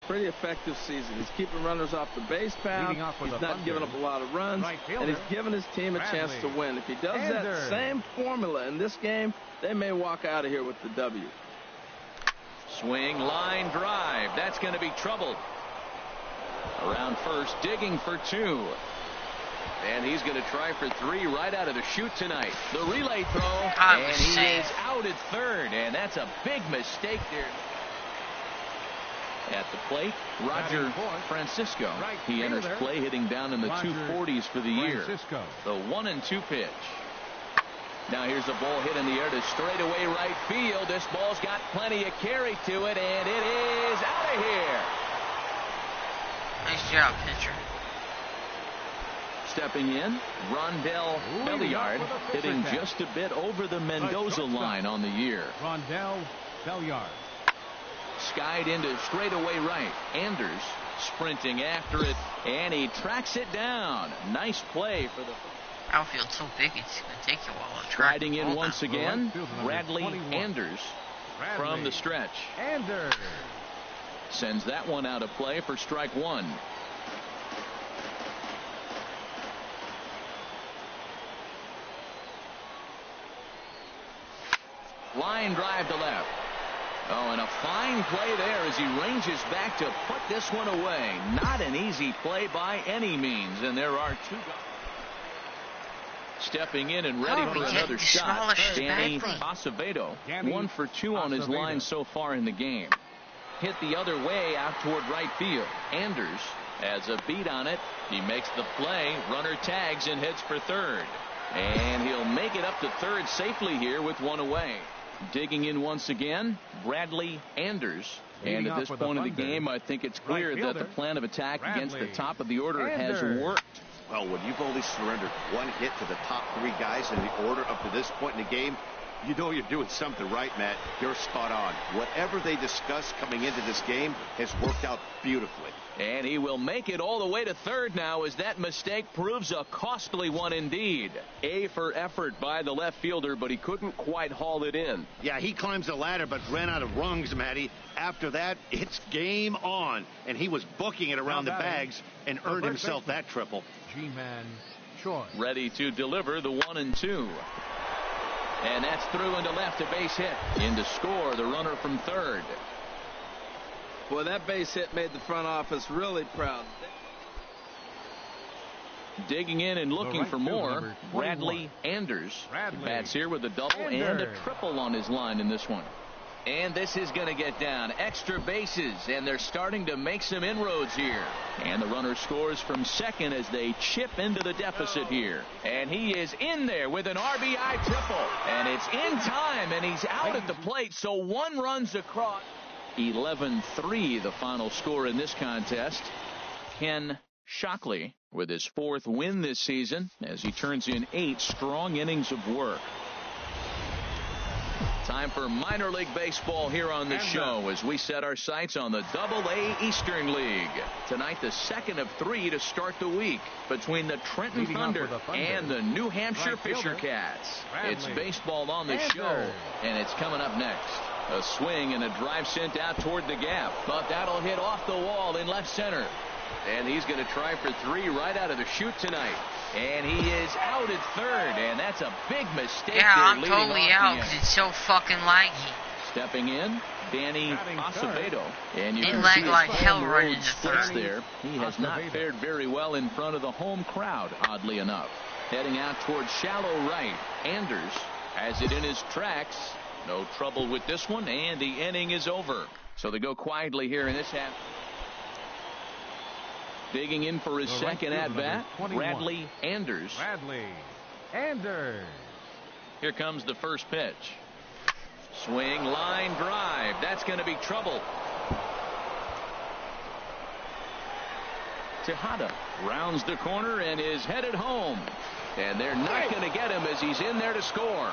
pretty effective season. He's keeping runners off the base path. He's not giving up a lot of runs, and he's giving his team a chance to win. If he does that same formula in this game, they may walk out of here with the W. Swing, line drive. That's going to be trouble. Around first, digging for 2. And he's going to try for 3 right out of the chute tonight. The relay throw, and he is out at third, and that's a big mistake there. At the plate, Roger Francisco. He enters play hitting down in the 240s for the year. The 1-2 pitch. Now here's a ball hit in the air to straightaway right field. This ball's got plenty of carry to it, and it is out of here. Nice job, pitcher. Stepping in, Rondell Belliard, hitting just a bit over the Mendoza line on the year. Rondell Belliard. Skied into straightaway right. Anders sprinting after it, and he tracks it down. Nice play for the outfield's so big it's going to take you a while to track. Riding in once again, Bradley Anders from the stretch. Anders sends that one out of play for strike 1. Line drive to left. Oh, and a fine play there as he ranges back to put this one away. Not an easy play by any means, and there are 2 guys. Stepping in and ready for another shot, Danny Acevedo. 1 for 2 on his line so far in the game. Hit the other way out toward right field. Anders has a beat on it. He makes the play. Runner tags and heads for third. And he'll make it up to third safely here with 1 away. Digging in once again, Bradley Anders. And at this point of the game, I think it's clear that the plan of attack against the top of the order has worked. Well, when you've only surrendered 1 hit to the top 3 guys in the order up to this point in the game, you know you're doing something right, Matt. You're spot on. Whatever they discussed coming into this game has worked out beautifully. And he will make it all the way to third now as that mistake proves a costly one indeed. A for effort by the left fielder, but he couldn't quite haul it in. Yeah, he climbs the ladder but ran out of rungs, Matty. After that, it's game on. And he was booking it around the bags and earned himself that triple. G-Man Choi. Ready to deliver the 1-2. And that's through into left, a base hit. In to score, the runner from third. Boy, that base hit made the front office really proud. Digging in and looking for more, Bradley Anders. Bats here with a double and a triple on his line in this one. And this is going to get down. Extra bases, and they're starting to make some inroads here. And the runner scores from second as they chip into the deficit here. And he is in there with an RBI triple. And it's in time, and he's out at the plate, so 1 runs across. 11-3 the final score in this contest. Ken Shockley with his 4th win this season as he turns in 8 strong innings of work. Time for minor league baseball here on the show as we set our sights on the Double-A Eastern League. Tonight, the 2nd of 3 to start the week between the Trenton Thunder and the New Hampshire Fisher Cats. It's baseball on the show, and it's coming up next. A swing and a drive sent out toward the gap, but that'll hit off the wall in left center. And he's going to try for 3 right out of the chute tonight. And he is out at third, and that's a big mistake. Yeah, I'm totally out because it's so fucking laggy. Stepping in, Danny Acevedo. And you it can lagged see like hell running into third. There. He has not fared very well in front of the home crowd, oddly enough. Heading out towards shallow right, Anders has it in his tracks. No trouble with this one, and the inning is over. So they go quietly here in this half. Digging in for his second at-bat, Bradley Anders. Here comes the first pitch. Swing, line drive. That's going to be trouble. Tejada rounds the corner and is headed home. And they're not going to get him as he's in there to score.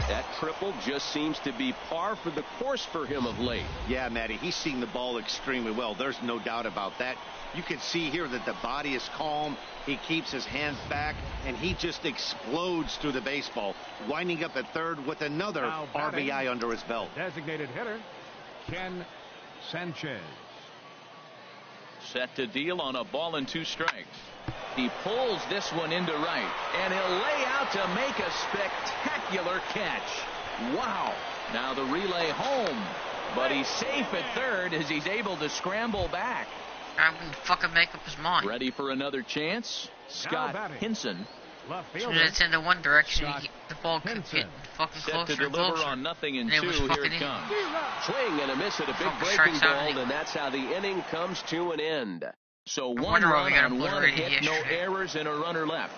That triple just seems to be par for the course for him of late. Yeah, Matty, he's seen the ball extremely well. There's no doubt about that. You can see here that the body is calm. He keeps his hands back, and he just explodes through the baseball, winding up at third with another RBI under his belt. Designated hitter, Ken Sanchez. Set to deal on a ball and 2 strikes. He pulls this one into right, and he'll lay out to make a spectacular catch. Wow. Now the relay home, but he's safe at third as he's able to scramble back. I'm going to fucking make up his mind. Ready for another chance? Scott Hinson. As soon as it's into one direction, the ball could get fucking Set closer to and deliver closer. on 0-2. Here it comes. Swing and a miss at a big breaking ball, and that's how the inning comes to an end. So 1 run on 1 hit, no errors, and a runner left.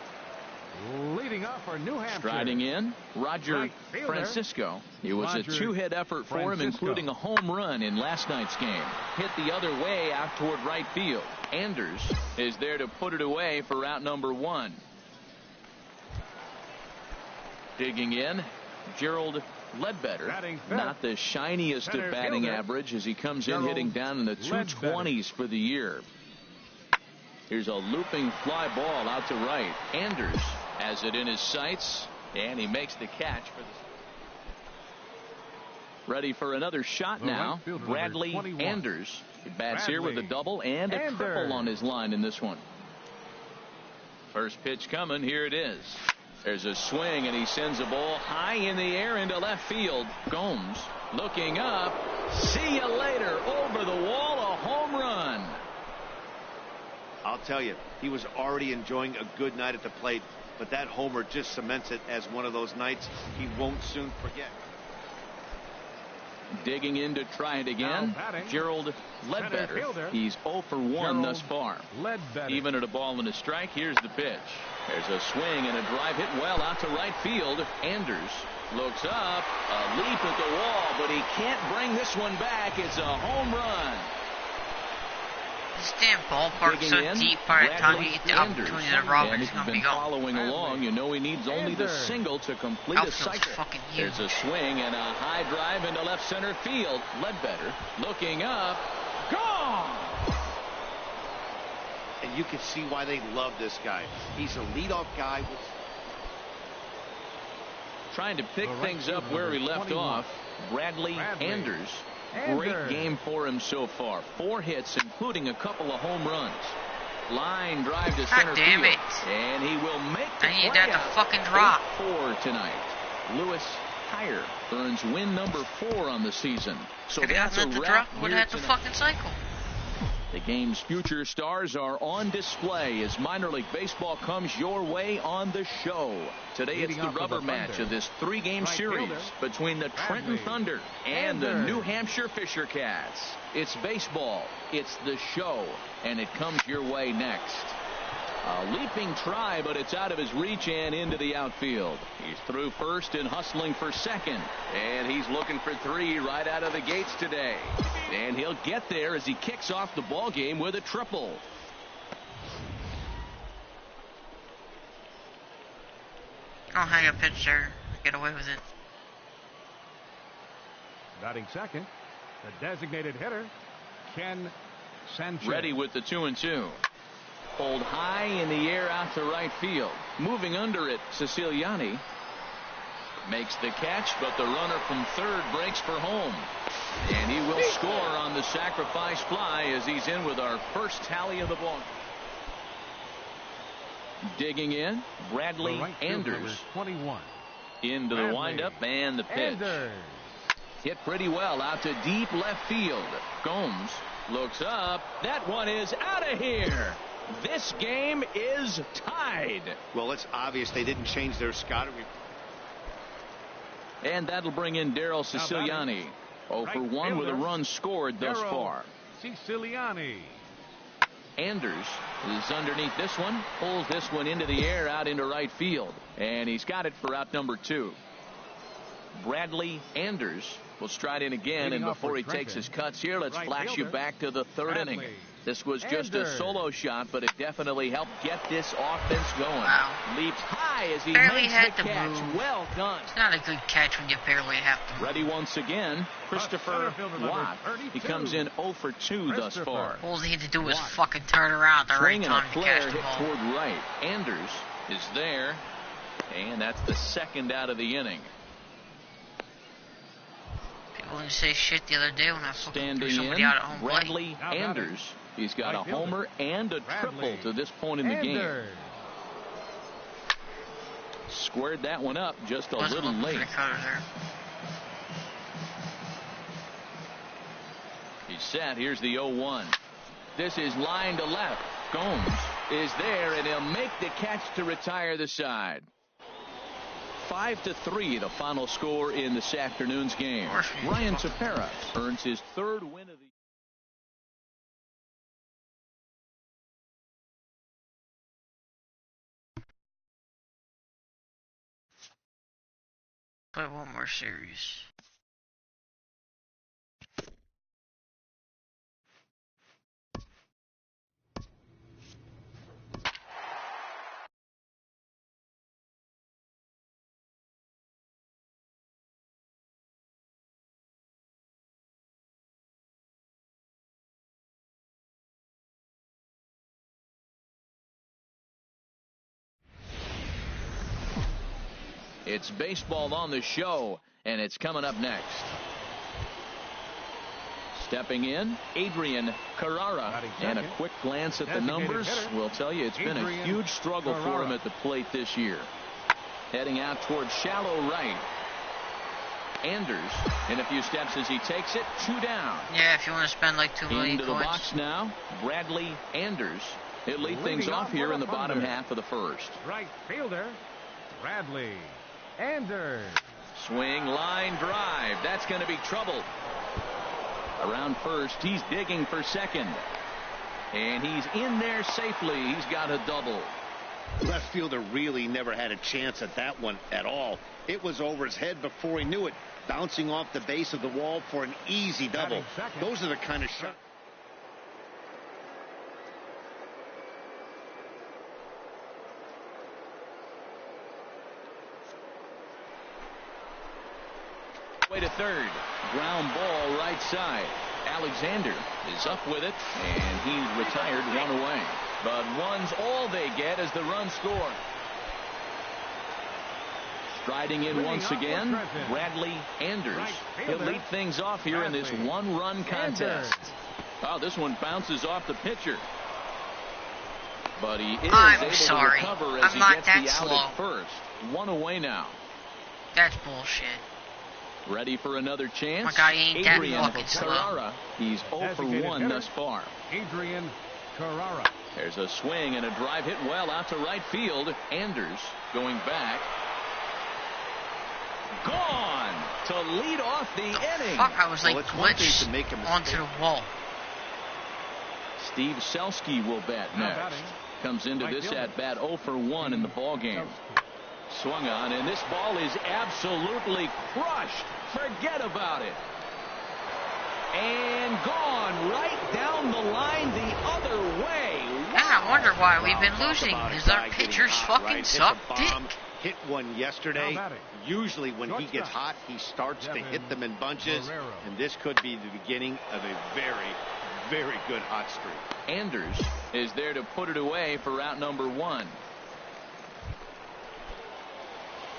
Leading off for New Hampshire. Striding in, Roger Francisco. It was a 2-hit effort for him, including a home run in last night's game. Hit the other way out toward right field. Anders is there to put it away for out number 1. Digging in, Gerald Ledbetter. Not the shiniest of batting average as he comes in hitting down in the 220s for the year. Here's a looping fly ball out to right. Anders has it in his sights, and he makes the catch for the. Ready for another shot now. Bradley Anders. He bats here with a double and a triple on his line in this one. First pitch coming. Here it is. There's a swing, and he sends a ball high in the air into left field. Gomes looking up. See you later. Over the wall, a home run. I'll tell you, he was already enjoying a good night at the plate, but that homer just cements it as one of those nights he won't soon forget. Digging in to try it again, Gerald Ledbetter. He's 0 for 1 thus far. Even at a ball and a strike, here's the pitch. There's a swing and a drive hit well out to right field. Anders looks up, a leap at the wall, but he can't bring this one back. It's a home run. This damn ballpark's so deep by the time you get the opportunity to rob it, it's going to be gone. Following along, you know he needs only the single to complete a cycle. There's a swing and a high drive into left center field. Ledbetter looking up. Gone! And you can see why they love this guy. He's a leadoff guy. Trying to pick things up where he left off. Bradley Anders. Great game for him so far. 4 hits, including a couple of home runs. Line drive to center field. And he will make the play. I need that to fucking drop. 8-4 tonight. Lewis Hire earns win number 4 on the season. So that's a wrap here tonight. The fucking cycle. The game's future stars are on display as minor league baseball comes your way on the show. Today it's the rubber match of this 3-game series between the Trenton Thunder and the New Hampshire Fisher Cats. It's baseball, it's the show, and it comes your way next. A leaping try, but it's out of his reach and into the outfield. He's through first and hustling for second. And he's looking for 3 right out of the gates today. And he'll get there as he kicks off the ball game with a triple. I'll hang a pitch there. Get away with it. Batting second, the designated hitter, Ken Sanchez. Ready with the 2-2. Pulled high in the air out to right field. Moving under it, Siciliani makes the catch, but the runner from third breaks for home. And he will score on the sacrifice fly as he's in with our first tally of the ball. Digging in, Bradley Anders. 21. Into the windup and the pitch. Hit pretty well out to deep left field. Gomes looks up. That one is out of here. This game is tied. Well, it's obvious they didn't change their scouting. And that'll bring in Daryl Siciliani. 0 for 1 with a run scored thus far. Siciliani. Anders is underneath this one. Pulls this one into the air out into right field. And he's got it for out number 2. Bradley Anders will stride in again. And before he takes his cuts here, let's flash you back to the 3rd inning. This was just a solo shot, but it definitely helped get this offense going. Wow. Leaps high as he barely makes had the catch. Move. Well done. It's not a good catch when you barely have to move. Ready once again, Christopher Watt. He comes in 0 for 2 thus far. All he had to do was fucking turn around the right time to catch the ball. Toward right. Anders is there, and that's the 2nd out of the inning. People didn't say shit the other day when I fucking threw somebody in, out at home Bradley plate. Anders He's got a homer and a triple to this point in the game. Squared that one up just a little late. He's set. Here's the 0-1. This is line to left. Gomes is there, and he'll make the catch to retire the side. 5-3, the final score in this afternoon's game. Ryan Tepera earns his third win of the Play one more series. It's baseball on the show, and it's coming up next. Stepping in, Adrian Carrara, and a quick glance at the numbers will tell you it's been a huge struggle for him at the plate this year. Heading out towards shallow right. Anders in a few steps as he takes it, 2 down. Yeah, if you want to spend like $2 million into the box now, Bradley Anders. He'll lead things off here in the bottom half of the first. Right fielder, Bradley Anders. Swing, line drive. That's going to be trouble. Around first, he's digging for second. And he's in there safely. He's got a double. Left fielder really never had a chance at that one at all. It was over his head before he knew it. Bouncing off the base of the wall for an easy double. Those are the kind of shots. Way to third. Ground ball right side. Alexander is up with it, and he's retired 1 away. But one's all they get as the run score. Striding in once again, Bradley Anders. He'll lead things off here in this 1-run contest. Oh, this one bounces off the pitcher. But he is able to recover as he gets the out at first. 1 away now. That's bullshit. Ready for another chance? My guy ain't Adrian that fucking Carrara. He's 0 for 1 thus far. Adrian Carrara. There's a swing and a drive hit well out to right field. Anders going back. Gone to lead off the inning. Fuck, I was like glitched onto the wall. Steve Selski will bat next. Comes into this at bat 0 for 1 in the ball game. Swung on, and this ball is absolutely crushed. Forget about it. And gone right down the line the other way. Wow. I wonder why we've been losing. Because our pitchers fucking suck dick. Hit one yesterday. Usually when he gets hot, he starts to hit them in bunches. And this could be the beginning of a very, very good hot streak. Anders is there to put it away for out number 1.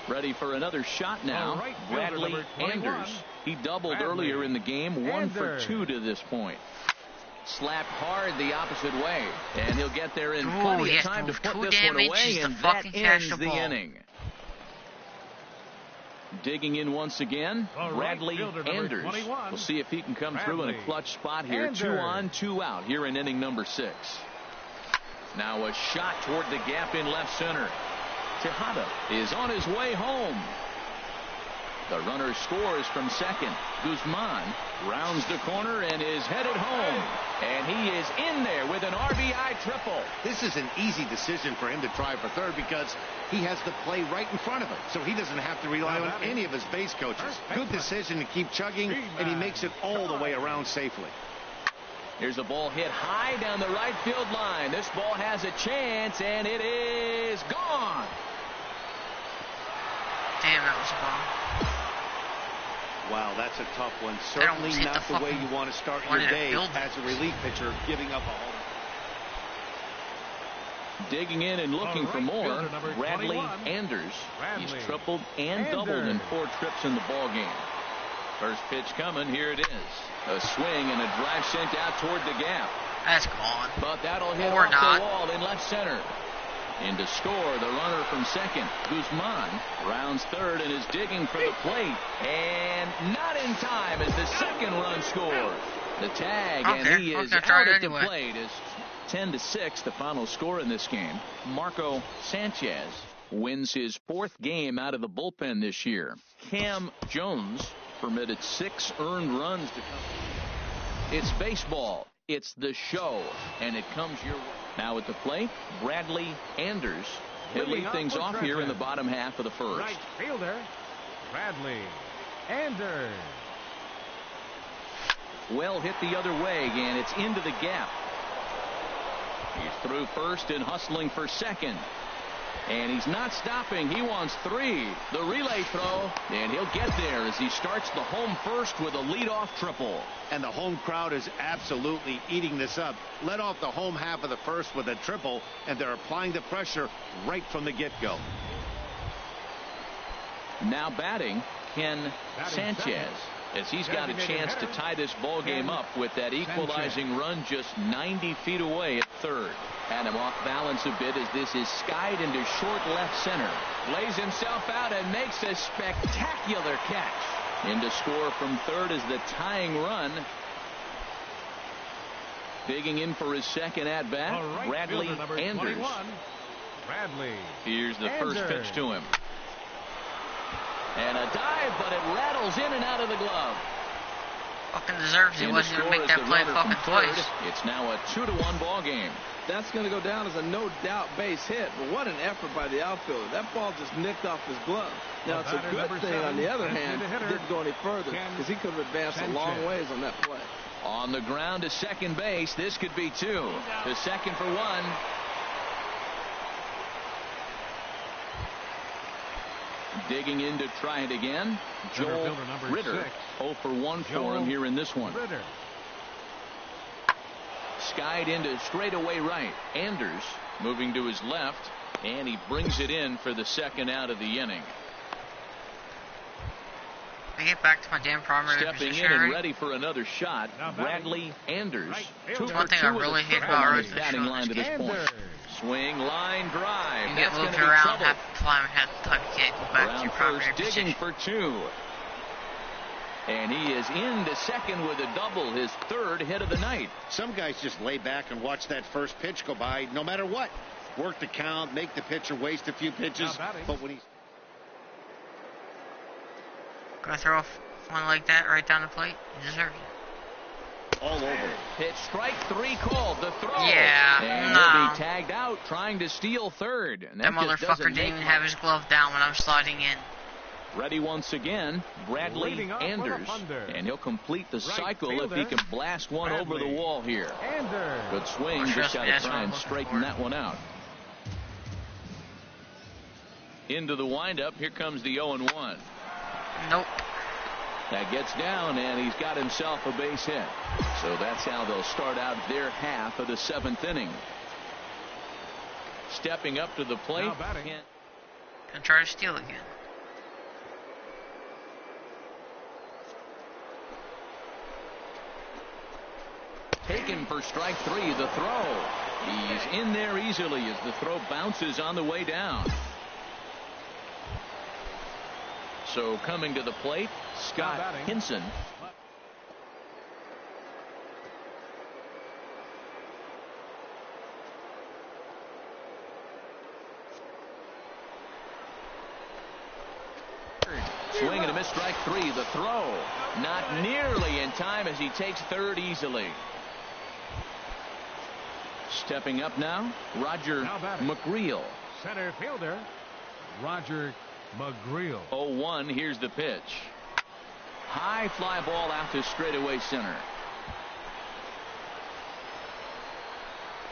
Ready for another shot now. Bradley Anders. He doubled earlier in the game. 1 for 2 to this point. Slapped hard the opposite way. And he'll get there in plenty of time to put this one away. And that ends the inning. Digging in once again, Bradley Anders. We'll see if he can come through in a clutch spot here. 2 on, 2 out here in inning number 6. Now a shot toward the gap in left center. Tejada is on his way home. The runner scores from second. Guzman rounds the corner and is headed home. And he is in there with an RBI triple. This is an easy decision for him to try for third because he has the play right in front of him. So he doesn't have to rely on any of his base coaches. Good decision to keep chugging, and he makes it all the way around safely. Here's a ball hit high down the right field line. This ball has a chance, and it is gone. Damn, that was a bomb. Wow, that's a tough one. Certainly not the way you want to start your day as a relief pitcher, giving up a home. Digging in and looking for more, Bradley Anders. He's tripled and doubled in 4 trips in the ball game. First pitch coming, here it is. A swing and a drive sent out toward the gap. That's gone. But that'll hit Or off not. the wall in left center. And to score, the runner from second, Guzman, rounds third and is digging for the plate. And not in time as the second run scores. The tag, and he is out at the plate. It's 10-6, the final score in this game. Marco Sanchez wins his fourth game out of the bullpen this year. Cam Jones permitted 6 earned runs to come. It's baseball. It's the show, and it comes your way. Now at the plate, Bradley Anders. He'll lead things off here in the bottom half of the first. Right fielder, Bradley Anders. Well hit the other way, and it's into the gap. He's through first and hustling for second. And he's not stopping. He wants 3. The relay throw, and he'll get there as he starts the home first with a leadoff triple. And the home crowd is absolutely eating this up. Led off the home half of the first with a triple, and they're applying the pressure right from the get-go. Now batting, Ken Sanchez, as he's got a chance to tie this ball game up with that equalizing run just 90 feet away at third. Had him off balance a bit as this is skied into short left center. Lays himself out and makes a spectacular catch. In to score from third is the tying run. Digging in for his second at bat, Bradley Anders. Bradley. Here's the first pitch to him. And a dive, but it rattles in and out of the glove. Fucking deserves he wasn't going to make that play fucking twice. It's now a 2-1 ball game. That's going to go down as a no-doubt base hit. But what an effort by the outfielder. That ball just nicked off his glove. Now, it's a good thing, on the other hand, it didn't go any further because he could have advanced a long ways on that play. On the ground to second base. This could be 2. To second for 1. Digging in to try it again. Joel Ritter. 0 for 1 for him here in this one. Skied into straightaway right. Anders moving to his left, and he brings it in for the second out of the inning. I get back to my damn primary Stepping position in and ready for another shot, Bradley Anders. 2 for 2 one thing I really hate about Rose batting line to this point. Swing, line, drive. You get moved around half the time, half the time you can't go back to your primary position. Digging for 2. And he is into second with a double, his third hit of the night. Some guys just lay back and watch that first pitch go by no matter what. Work the count, make the pitcher waste a few pitches. But when he's gonna throw one like that right down the plate, he deserves it. All over. Pitch strike 3 called. The throw. Yeah, and he'll be tagged out trying to steal third. And that motherfucker didn't even have his glove down when I was sliding in. Ready once again, Bradley Anders. And he'll complete the cycle if he can blast one over the wall here. Good swing. Just got to try and straighten that one out. Into the windup. Here comes the 0-1. Nope. That gets down, and he's got himself a base hit. So that's how they'll start out their half of the 7th inning. Stepping up to the plate. Gonna try to steal again. Taken for strike 3, the throw. He's in there easily as the throw bounces on the way down. So coming to the plate, Scott Hinson. Swing and a miss, strike 3, the throw. Not nearly in time as he takes third easily. Stepping up now, Roger McGreal. Center fielder, Roger McGreal. 0-1, here's the pitch. High fly ball out to straightaway center.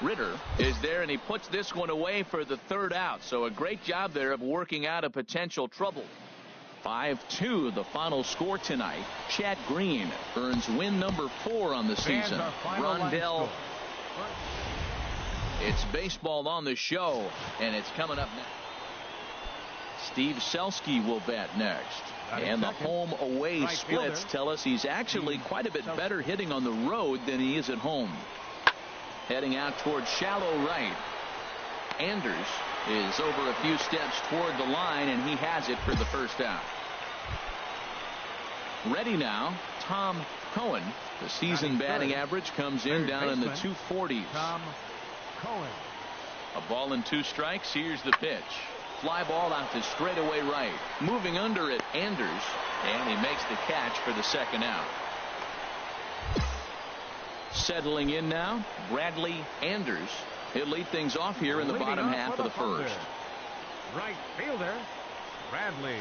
Ritter is there, and he puts this one away for the third out. So a great job there of working out a potential trouble. 5-2 the final score tonight. Chad Green earns win number 4 on the season. Rondell. It's baseball on the show, and it's coming up next. Steve Selski will bat next. And the home-away splits tell us he's actually quite a bit better hitting on the road than he is at home. heading out towards shallow right. Anders is over a few steps toward the line, and he has it for the first out. Ready now, Tom Cohen. The season batting average comes in down in the 240s. Tom Cohen. A ball and 2 strikes. Here's the pitch. Fly ball out to straightaway right. Moving under it, Anders, and he makes the catch for the second out. Settling in now, Bradley Anders. He'll lead things off here in the bottom half of the first. Right fielder, Bradley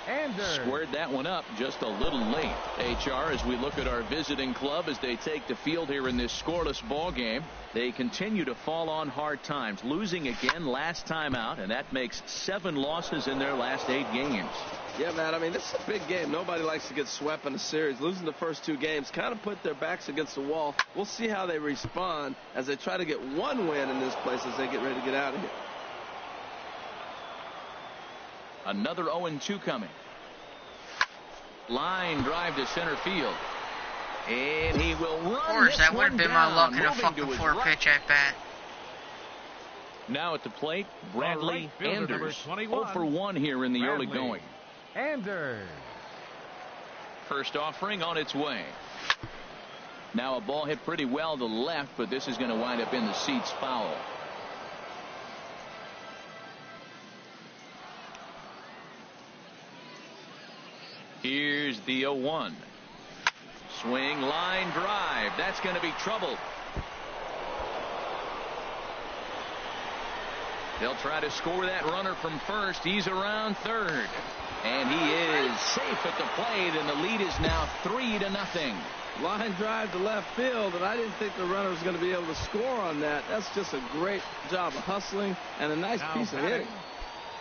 Anders. Squared that one up just a little late. HR, as we look at our visiting club as they take the field here in this scoreless ball game, they continue to fall on hard times, losing again last time out, and that makes 7 losses in their last 8 games. Yeah, Matt, I mean, this is a big game. Nobody likes to get swept in a series. Losing the first 2 games kind of put their backs against the wall. We'll see how they respond as they try to get 1 win in this place as they get ready to get out of here. Another 0-2 coming. Line drive to center field. And he will run. Of course, that would have been my luck in a fucking 4-pitch at bat. Now at the plate, Bradley Anders. 0 for 1 here in the early going. Anders. First offering on its way. Now a ball hit pretty well to left, but this is going to wind up in the seats foul. Here's the 0-1. Swing, line drive. That's going to be trouble. They'll try to score that runner from first. He's around third. And he is safe at the plate, and the lead is now 3-0. Line drive to left field, and I didn't think the runner was going to be able to score on that. That's just a great job of hustling and a nice piece of hitting.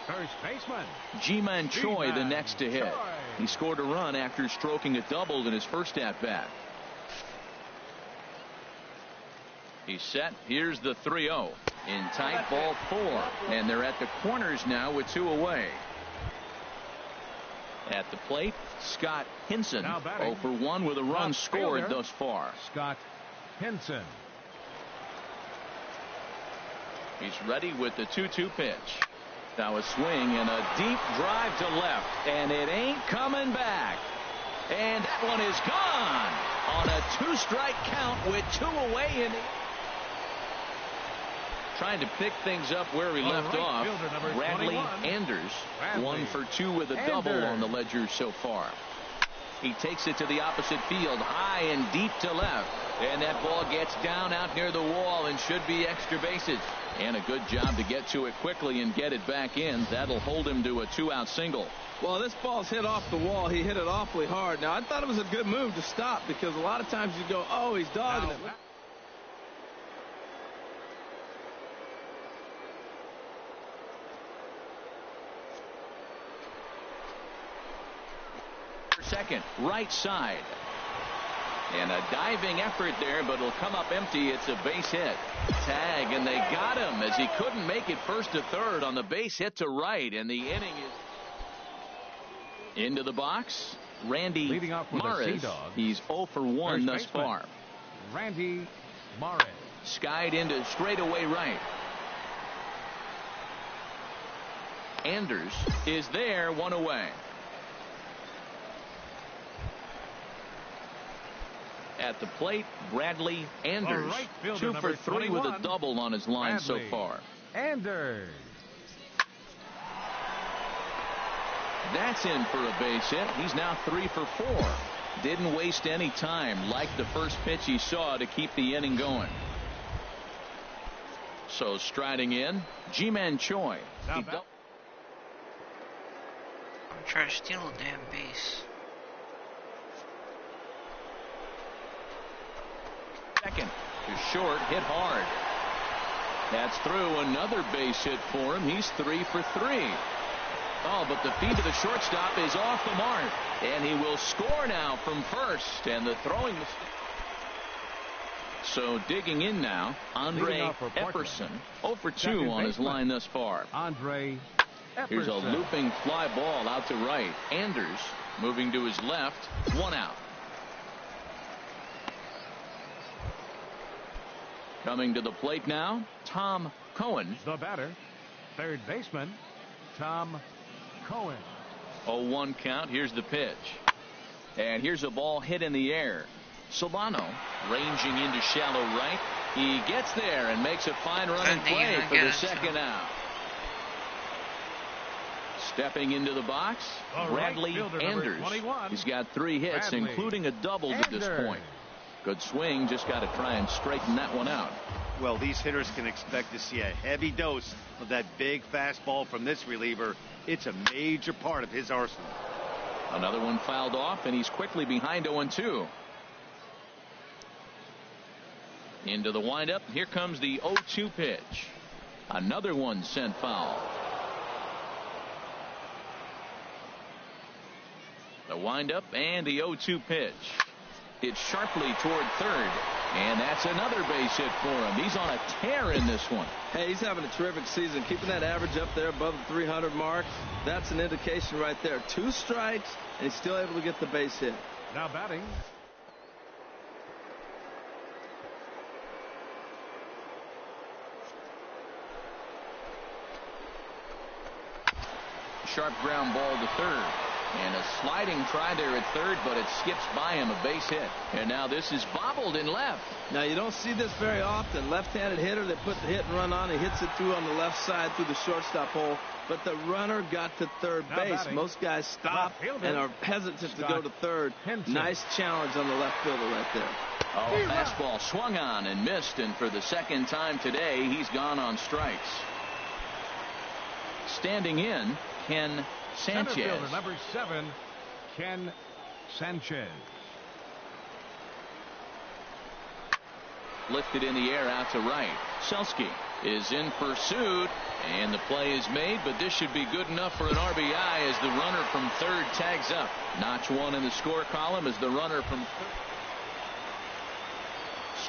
First baseman Ji-Man Choi, the next to hit. He scored a run after stroking a double in his first at bat. He's set. Here's the 3-0 in tight, ball 4, and they're at the corners now with 2 away. At the plate, Scott Hinson, 0 for 1 with a run scored thus far. Scott Hinson. He's ready with the 2-2 pitch. Now a swing and a deep drive to left, and it ain't coming back. And that one is gone on a 2-strike count with 2 away in the... Trying to pick things up where he left off. Bradley Anders, 1 for 2 with a double on the ledger so far. He takes it to the opposite field, high and deep to left. And that ball gets down out near the wall and should be extra bases. And a good job to get to it quickly and get it back in. That'll hold him to a 2-out single. Well, this ball's hit off the wall. He hit it awfully hard. Now, I thought it was a good move to stop because a lot of times you go, oh, he's dogging it. Second, right side. And a diving effort there, but it'll come up empty. It's a base hit. Tag, and they got him as he couldn't make it first to third on the base hit to right, and the inning is into the box. Randy Maris. He's 0 for 1 thus far. Randy Maris. Skied into straightaway right. Anders is there, 1 away. At the plate, Bradley Anders, 2 for 3 with a double on his line so far. Anders. That's in for a base hit. He's now 3 for 4. Didn't waste any time, like the first pitch he saw, to keep the inning going. So striding in, Ji-Man Choi. I'm trying to steal a damn base. Second to short, hit hard. That's through. Another base hit for him. He's 3 for 3. Oh, but the feed to the shortstop is off the mark, and he will score now from first. And the throwing mistake. So digging in now, Andre Epperson, 0 for 2 on his line thus far. Andre Epperson. Here's a looping fly ball out to right. Anders moving to his left, 1 out. Coming to the plate now, Tom Cohen. The batter, third baseman, Tom Cohen. 0-1 count. Here's the pitch. And here's a ball hit in the air. Solano ranging into shallow right. He gets there and makes a fine running play for the second out. Stepping into the box, Bradley Anders. He's got 3 hits, including a double to this point. Good swing, just got to try and straighten that one out. Well, these hitters can expect to see a heavy dose of that big fastball from this reliever. It's a major part of his arsenal. Another one fouled off, and he's quickly behind 0-2. Into the windup. Here comes the 0-2 pitch. Another one sent foul. The windup and the 0-2 pitch. It's sharply toward third, and that's another base hit for him. He's on a tear in this one. Hey, he's having a terrific season, keeping that average up there above the 300 mark. That's an indication right there. 2 strikes, and he's still able to get the base hit. Now batting, sharp ground ball to third. And a sliding try there at third, but it skips by him, a base hit. And now this is bobbled in left. Now you don't see this very often. Left-handed hitter, they put the hit and run on. He hits it through on the left side through the shortstop hole. But the runner got to third base. Most guys stop and are hesitant to go to third. Nice challenge on the left fielder right there. Oh, fastball swung on and missed. And for the second time today, he's gone on strikes. Standing in, Ken Sanchez. Center fielder number 7, Ken Sanchez. Lifted in the air out to right. Selski is in pursuit, and the play is made, but this should be good enough for an RBI as the runner from third tags up. Notch 1 in the score column as the runner from third.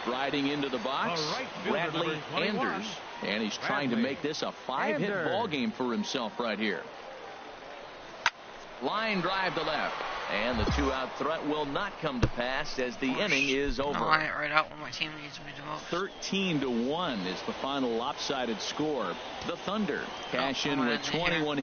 Striding into the box, Bradley Anders, and he's trying to make this a 5-hit ball game for himself right here. Line drive to left, and the 2-out threat will not come to pass as the inning is over. Line it right out when my team needs me the most. 13-1 is the final lopsided score. The Thunder cash in with 21.